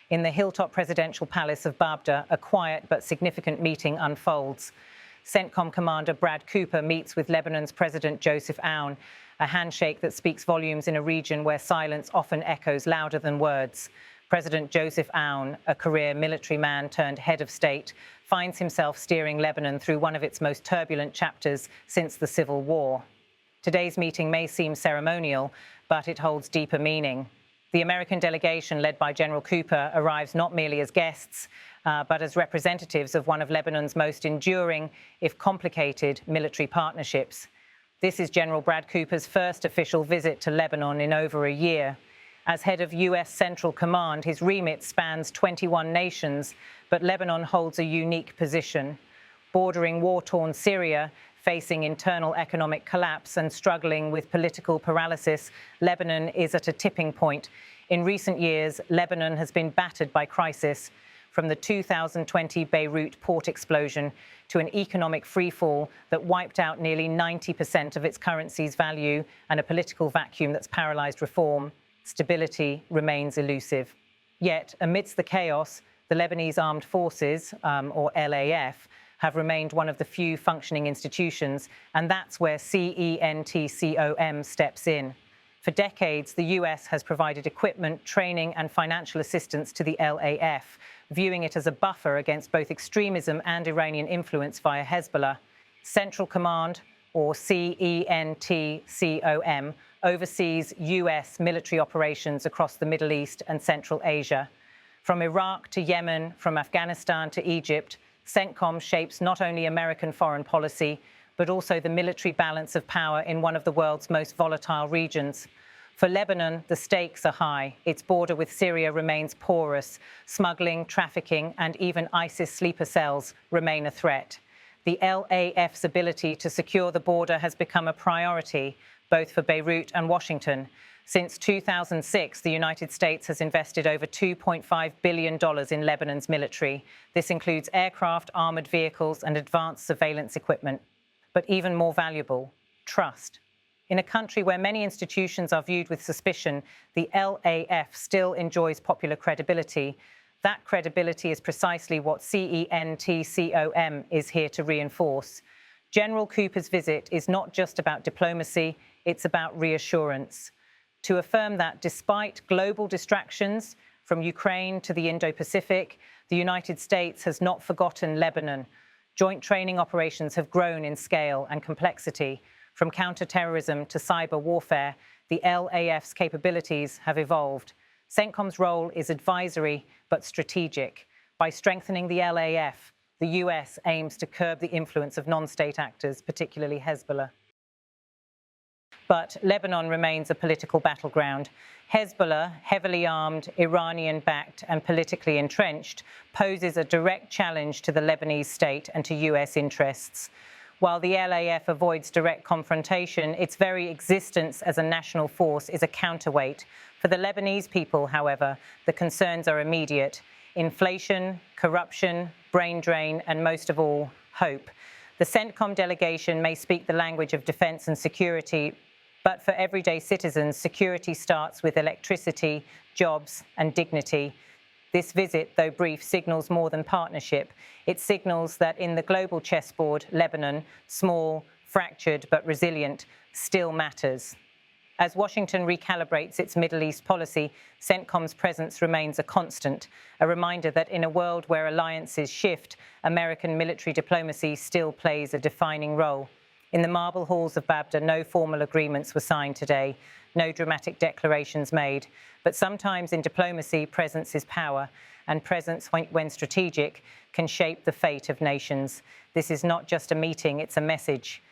In the hilltop presidential palace of Babda, a quiet but significant meeting unfolds. CENTCOM Commander Brad Cooper meets with Lebanon's President Joseph Aoun, a handshake that speaks volumes in a region where silence often echoes louder than words. President Joseph Aoun, a career military man turned head of state, finds himself steering Lebanon through one of its most turbulent chapters since the Civil War. Today's meeting may seem ceremonial, but it holds deeper meaning. The American delegation, led by General Cooper, arrives not merely as guests, but as representatives of one of Lebanon's most enduring, if complicated, military partnerships. This is General Brad Cooper's first official visit to Lebanon in over a year. As head of U.S. Central Command, his remit spans 21 nations, but Lebanon holds a unique position. Bordering war-torn Syria, facing internal economic collapse and struggling with political paralysis, Lebanon is at a tipping point. In recent years, Lebanon has been battered by crisis, from the 2020 Beirut port explosion to an economic freefall that wiped out nearly 90% of its currency's value and a political vacuum that's paralyzed reform. Stability remains elusive. Yet, amidst the chaos, the Lebanese Armed Forces, or LAF, have remained one of the few functioning institutions, and that's where CENTCOM steps in. For decades, the US has provided equipment, training, and financial assistance to the LAF, viewing it as a buffer against both extremism and Iranian influence via Hezbollah. Central Command, or CENTCOM, oversees US military operations across the Middle East and Central Asia. From Iraq to Yemen, from Afghanistan to Egypt, CENTCOM shapes not only American foreign policy, but also the military balance of power in one of the world's most volatile regions. For Lebanon, the stakes are high. Its border with Syria remains porous. Smuggling, trafficking, and even ISIS sleeper cells remain a threat. The LAF's ability to secure the border has become a priority, both for Beirut and Washington. Since 2006, the United States has invested over $2.5 billion in Lebanon's military. This includes aircraft, armored vehicles, and advanced surveillance equipment. But even more valuable, trust. In a country where many institutions are viewed with suspicion, the LAF still enjoys popular credibility. That credibility is precisely what CENTCOM is here to reinforce. General Cooper's visit is not just about diplomacy, it's about reassurance. To affirm that despite global distractions, from Ukraine to the Indo-Pacific, the United States has not forgotten Lebanon. Joint training operations have grown in scale and complexity. From counterterrorism to cyber warfare, the LAF's capabilities have evolved. CENTCOM's role is advisory but strategic. By strengthening the LAF, the US aims to curb the influence of non-state actors, particularly Hezbollah. But Lebanon remains a political battleground. Hezbollah, heavily armed, Iranian-backed and politically entrenched, poses a direct challenge to the Lebanese state and to US interests. While the LAF avoids direct confrontation, its very existence as a national force is a counterweight. For the Lebanese people, however, the concerns are immediate. Inflation, corruption, brain drain, and most of all, hope. The CENTCOM delegation may speak the language of defense and security, but for everyday citizens, security starts with electricity, jobs, and dignity. This visit, though brief, signals more than partnership. It signals that in the global chessboard, Lebanon, small, fractured, but resilient, still matters. As Washington recalibrates its Middle East policy, CENTCOM's presence remains a constant, a reminder that in a world where alliances shift, American military diplomacy still plays a defining role. In the marble halls of Babda, no formal agreements were signed today, no dramatic declarations made. But sometimes in diplomacy, presence is power, and presence, when strategic, can shape the fate of nations. This is not just a meeting, it's a message.